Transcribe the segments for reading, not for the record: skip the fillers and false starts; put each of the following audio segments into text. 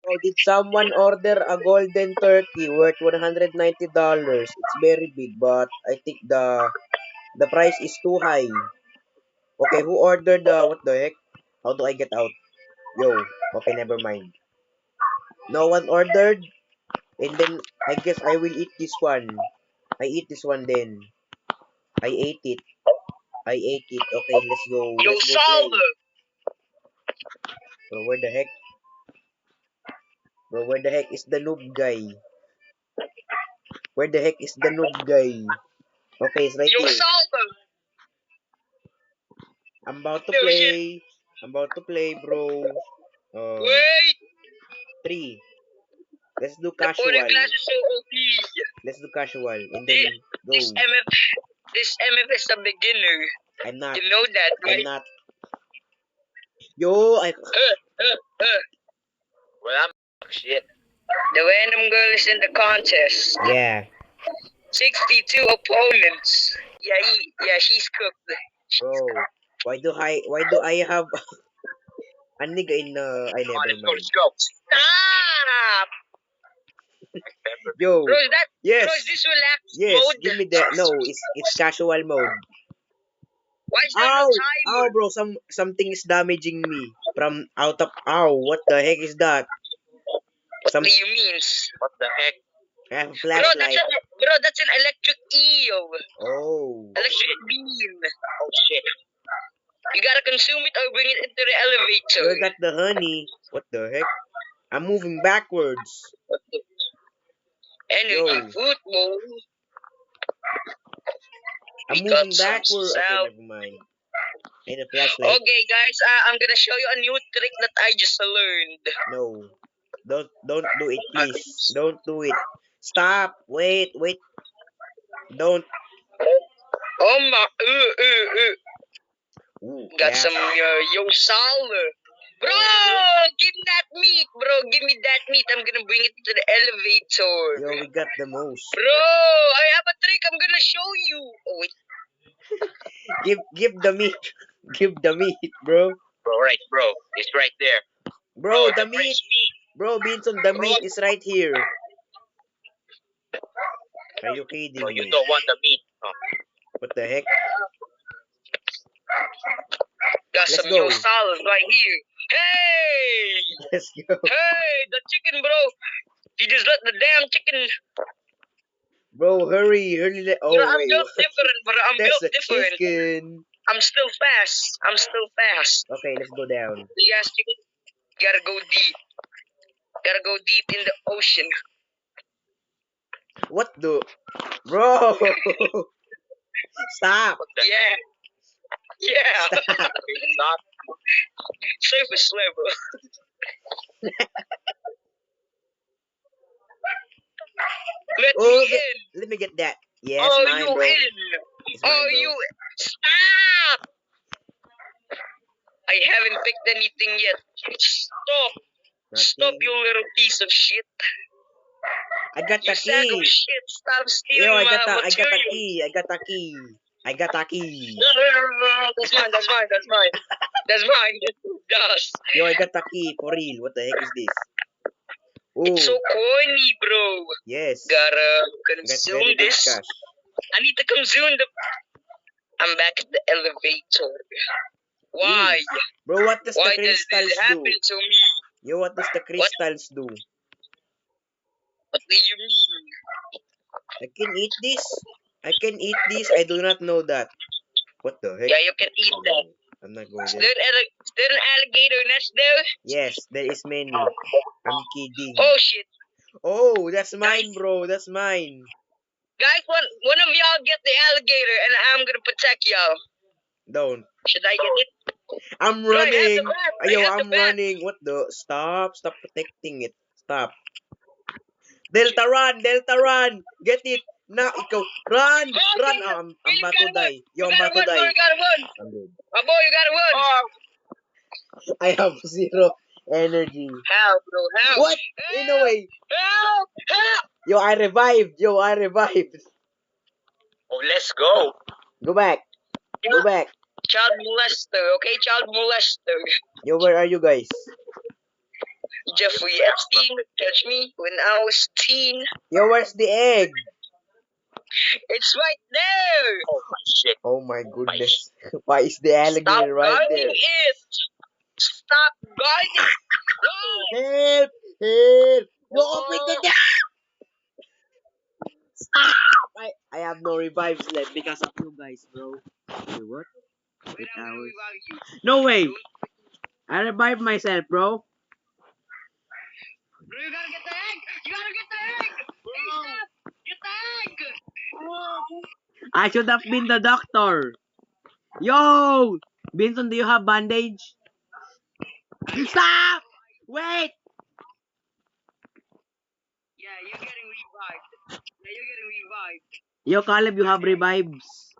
Oh, did someone order a golden turkey worth $190? It's very big, but I think the price is too high. Okay, who ordered the what the heck? How do I get out? Yo, okay, never mind. No one ordered, and then I guess I will eat this one. I eat this one then. I ate it. I ate it. Okay, let's go. Yo, Let's go play. Salva. Bro, where the heck? Bro, where the heck is the noob guy? Where the heck is the noob guy? Okay, it's right Yo, here. Salva. I'm about to No shit. play. I'm about to play, bro. Wait. 3. Let's do The podium casual. class is so OP. Let's do casual. And then This, go. this MF is a beginner. I'm not. You know that, I'm right? not. Yo, I... Well, I'm shit. The random girl is in the contest. Yeah. 62 opponents. Yeah, she's cooked. Bro, why do I have a nigga in I never mind. Let's go. Stop! Yo, Bro, is that yes, bro, is this relaxed yes, mode? give me that. No, it's casual mode. Why is there no Ow, timer? ow, bro, something is damaging me from out of. Ow, what the heck is that? What do you mean? What the heck? I have a Bro, flashlight. that's an electric eel. Oh, Electric beam. Oh shit. You gotta consume it or bring it into the elevator. you got the honey. What the heck? I'm moving backwards. What the energy football. I'm We got moving some backwards. Okay, sound. never mind. And a flashlight. Okay, guys, I'm gonna show you a new trick that I just learned. No, don't do it, please. Don't do it. Stop. Wait. Don't. Oh my, Ooh, got yes. some yo salve. Bro, give me that meat, bro. Give me that meat. I'm gonna bring it to the elevator. Yo, we got the most. Bro, I have a trick. I'm gonna show you. Oh wait. Give the meat. Give the meat, bro. Bro. It's right there. Bro, the meat. Bro, Binson, the meat is right here. Are you kidding me? You don't want the meat. Oh. What the heck? Got Let's some go. yo salad right here. Hey! Let's go. Hey, the chicken, bro. You just let the damn chicken. Bro, hurry. Oh, Bro, I'm wait. built different, bro. I'm That's built a different. chicken. I'm still fast. Okay, let's go down. Yes, chicken. Gotta go deep. Gotta go deep in the ocean. What the? Bro! Stop! Yeah. Stop. Surface level. Let me in. Let me get that. Yes, mine, You bro. in. It's mine, bro. You. Stop. I haven't picked anything yet. Stop. Nothing. Stop, you little piece of shit. I got the Sack of key. shit. Stop stealing Yo, I my got the material. key. I got the key. That's mine. That's mine. Dust. Yo, I got the key for real. What the heck is this? Ooh. It's so corny, bro. Yes. Gotta That's consume very good this. cash. I need to consume the. I'm back at the elevator. Why? Bro, what does Why the does crystals this happen do? to me? Yo, what does the crystals do? What do you mean? I can eat this. I do not know that. What the heck? Yeah, you can eat that. I'm not going Is there. there an alligator nest there? Yes, there is many. I'm kidding. Oh shit. Oh, that's mine, bro. That's mine. Guys, one of y'all get the alligator and I'm gonna protect y'all. Don't. Should I get it? I'm running. Yo, I'm running. What the? Stop protecting it. Stop. Delta run. Get it. Now, ikaw. Run. I'm about to die. Yo, I'm about to die. You gotta run. I'm dead. My boy, you gotta run. I have 0 energy. Help, bro, help. What? In a way. Help. Yo, I revived. Oh, let's go. Go back. Child molester, okay? Child molester. Yo, where are you guys? Jeffrey Epstein, catch me when I was teen. Yo, where's the egg? It's right there. Oh my shit. Oh my goodness. Why is the Stop alligator right guarding there? it. Stop guarding. No. Help! Help! No, open the No. door! Stop! I have no revives left because of you guys, bro. Wait, what? Wait, 8 I'm gonna hours. revive you. No way! Don't- I revived myself, bro. Bro, you gotta get the egg. You gotta get the egg. Bro. Get the egg. I should have been the doctor. Yo! Vincent, do you have bandage? Stop! Wait! Yeah, you're getting revived. Yeah, you're getting revived. Yo, Caleb, you have revives.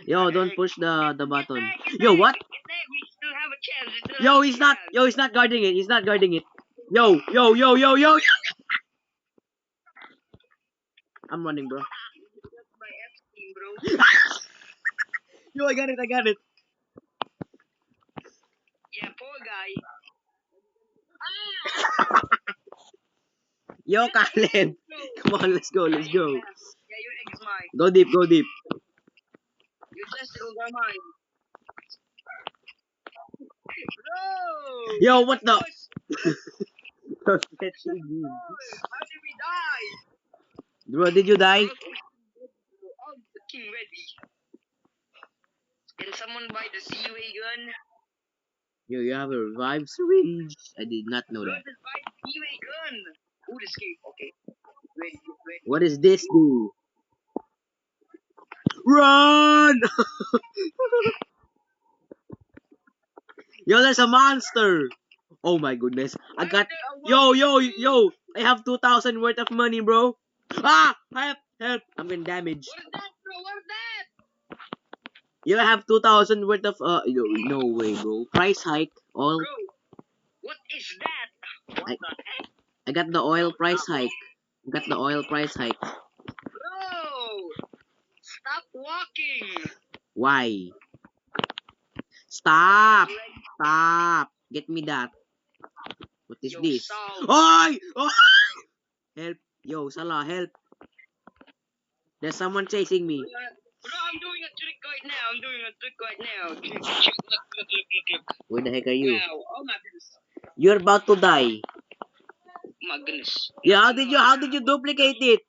Yo, don't push the button. Yo, what? Get the egg. We still have a chance. We still Yo, have a he's not. chance. Yo, he's not guarding it. He's not guarding it. Yo, yo, yo, yo, yo. I'm running, bro. That's my Epstein, bro. Yo, I got it. I got it. Yeah, poor guy. Yo, Caleb. Come on, let's go. Let's go. Yeah, your egg is mine. Go deep. Go deep. Your testicles are mine. Bro! Yo, what the? How did we die? Bro, did you die? I'm fucking ready. Can someone buy the Seaway gun? Yo, you have a revive syringe. I did not know Bro, that. just buy the Seaway gun. Who escape? Okay. Ready, ready. What does this do? Run! Yo, there's a monster. Oh my goodness. I got. Yo, yo, yo. I have 2,000 worth of money, bro. Ah! Help! Help! I'm getting damaged. What is that, bro? What is that? You have 2,000 worth of no way, bro. Price hike. Oil. Bro, what is that? What I- the heck? I got the oil price hike. Got the oil price hike. Bro! Stop walking! Why? Stop! Stop! Get me that. What is Yo, this? Saul. Oi! Oi! Help! Yo, Salah, help! There's someone chasing me. Bro, I'm doing a trick right now. I'm doing a trick right now. Look. Where the heck are you? Wow. Oh my goodness. You're about to die. My goodness. Yeah, how did you duplicate it?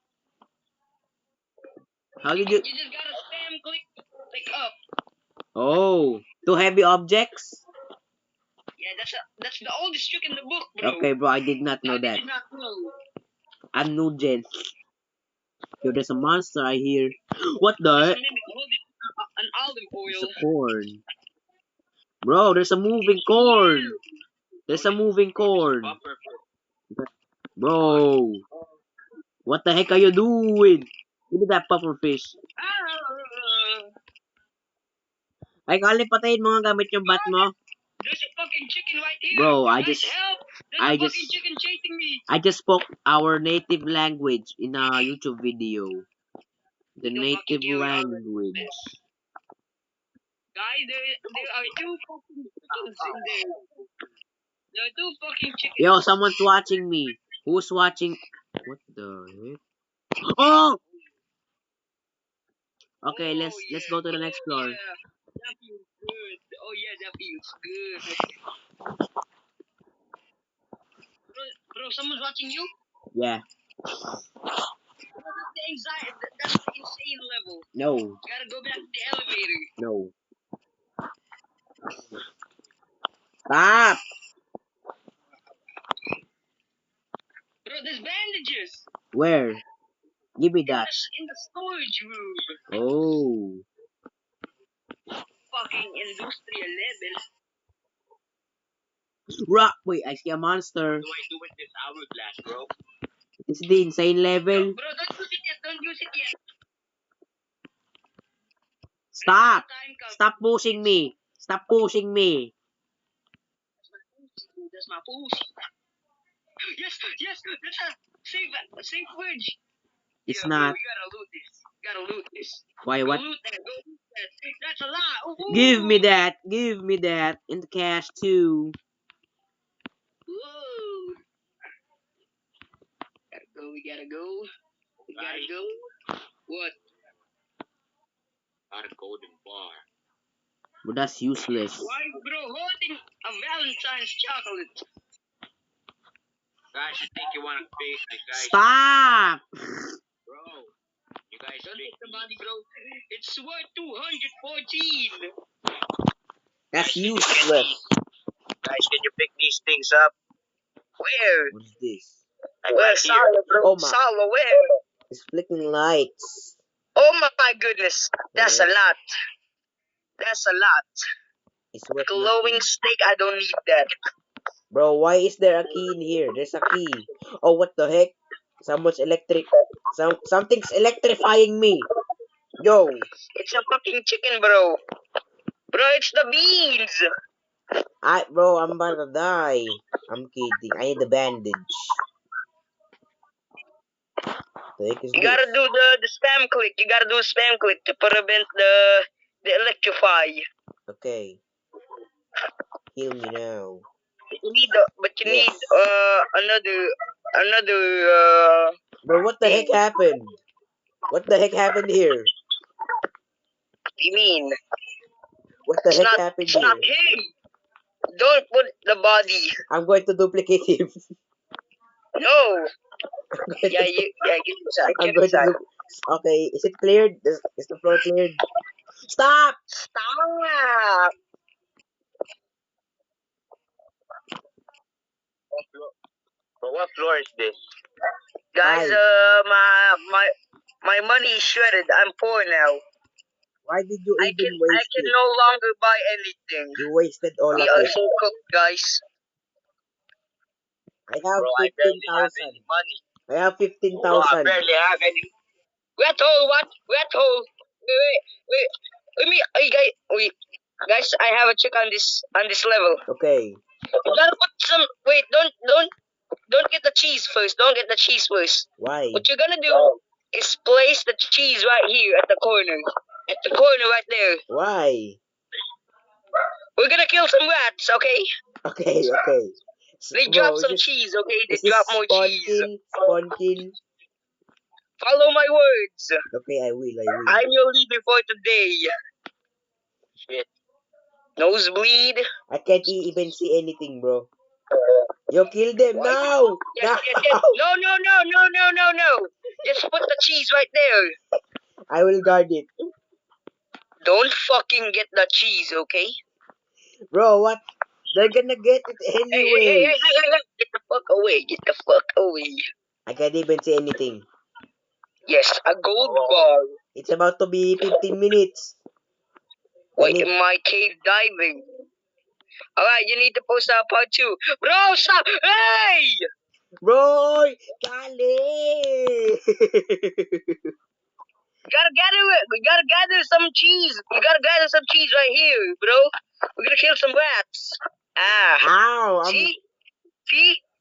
How did you? You just gotta spam click up. Oh, two heavy objects. Yeah, that's the oldest trick in the book, bro. Okay, bro, I did not know How did that. you not know? I'm new gen. Yo, there's a monster I hear. What the Just heck? mimic holding an olive There's oil. a corn. Bro, there's a moving corn. There's a moving corn. Bro, what the heck are you doing? Give me that puffer fish. Ah, Ay, Kali, patayin mo nga gamit yung bat mo. there's a fucking chicken right here. Bro, Guys, help! There's a fucking chicken chasing me. I just spoke our native language in a YouTube video. The Don't native fucking kill me. language. Guys, there are two fucking chickens in there. There are two fucking chickens. Yo, someone's watching me. Who's watching? What the heck? Oh! Okay, Oh, let's yeah. go to the next floor. Yeah. That feels good. Oh yeah, that feels good. Bro, someone's watching you? Yeah. Bro, that's the anxiety. That's the insane level. No. Gotta go back to the elevator. No. Stop! Bro, there's bandages. Where? Give me that. In the storage room. Oh. Fucking industrial level. Rock. Wait, I see a monster. Do I do with this hourglass, bro? This is the insane level. Bro, don't use it yet. Don't use it yet. Stop! Time comes. Stop pushing me. Stop pushing me. That's my pussy. Yes, that's a safe fridge. It's Yeah, not. Bro, we gotta loot this. Gotta loot this. Why, Go what? loot that. Go loot that. That's a lot. Ooh. Give me that. Give me that. In the cash, too. Ooh. we gotta go. We gotta go. What? Gotta go to the bar. But that's useless. Why, bro, holding a Valentine's chocolate? Guys, I think you wanna face this, guys. Stop! Bro, you guys don't take the money, bro. It's worth 214. That's Guys, can you get useless. these? Guys, can you pick these things up? Where? What is this? Where, Salo, bro? Oh my. Salo, where? It's flicking lights. Oh my goodness, that's a Yes. lot. That's a lot. It's worth Glowing nothing. snake, I don't need that. Bro, why is there a key in here? There's a key. Oh, what the heck? Someone's electric. Something's electrifying me. Yo. It's a fucking chicken, bro. Bro, it's the beans. Bro, I'm about to die. I'm kidding. I need a bandage. The heck is You this? gotta do the spam click. You gotta do spam click to prevent the electrify. Okay. Heal me now. You need but you Yes. need another Bro, what the heck happened? What the heck happened here? you mean? What the heck happened It's not here? him. Don't put the body. I'm going to duplicate him. No. I'm going Yeah, to, get inside. I'm Get going to inside. Okay, is it cleared? Is the floor cleared? Stop! Stop. But what floor is this? Guys, Five. my money is shredded. I'm poor now. Why did you I even can waste it? no longer buy anything. You wasted all We of are it. so cooked, guys. I have Bro, I barely have 15,000. any money. I have Bro, I 15,000. barely have any. Rat hole, what? Rat hole. Wait. Let me, wait. Guys, I have a check on this level. Okay. You gotta put some. Wait, don't get the cheese first. Don't get the cheese first. Why? What you're gonna do is place the cheese right here at the corner. At the corner right there. Why? We're gonna kill some rats, okay? Okay, okay. They Bro, drop some cheese, okay? They is this drop more spawn cheese. kill? Spawn kill? Follow my words. Okay, I will. I'm your leader for today. Shit. Nosebleed. I can't even see anything, bro. You kill them Why now! Yes. Now! No. Just put the cheese right there. I will guard it. Don't fucking get the cheese, okay? Bro, what? They're gonna get it anyway. Hey. Get the fuck away. Get the fuck away. I can't even see anything. Yes, a gold bar. It's about to be 15 minutes. Wait, in my cave diving. Alright, you need to post out part 2. Bro, stop! Hey! Bro! Kali! We gotta gather some cheese. You gotta gather some cheese right here, bro. We're gonna kill some rats. Ow! See?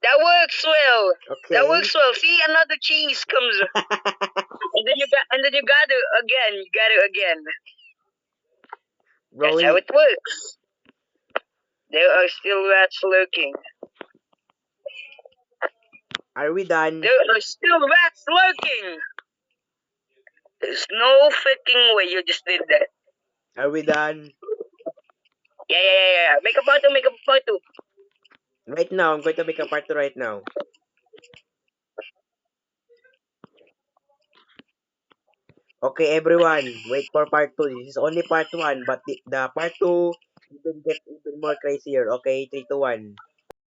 That works well. Okay. That works well. See, another cheese comes. and then you gather again. You gather again. Bro, That's how it works. There are still rats lurking. Are we done? There are still rats lurking. There's no freaking way you just did that. Are we done? Yeah. Make a part 2. Right now, I'm going to make a part 2 right now. Okay, everyone, wait for part 2. This is only part 1, but the part 2 even get even more crazier. Okay, 3 to 1.